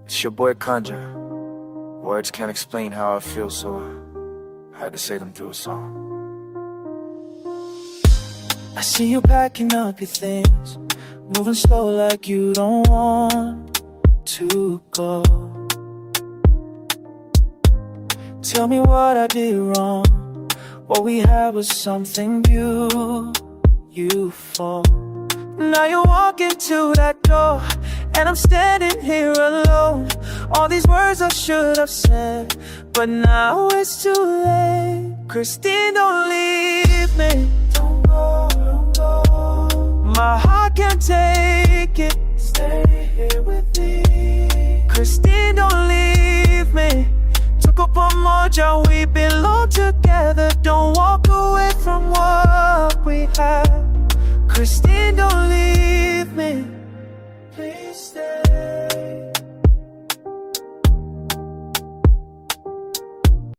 It's your boy Conjure. Words can't explain how I feel, so I had to say them through a song. I see you packing up your things, moving slow like you don't want to go. Tell me what I did wrong. What we had was something beautiful. Now you're walking to that door, and I'm standing here alone. All these words I should have said, but now it's too late. Christine, don't leave me. Don't go, don't go. My heart can't take it. Stay here with me. Christine, don't leave me. Tuko pamoja, we belong together. Don't walk away from what we have. Christine, don't leave me. Please stay.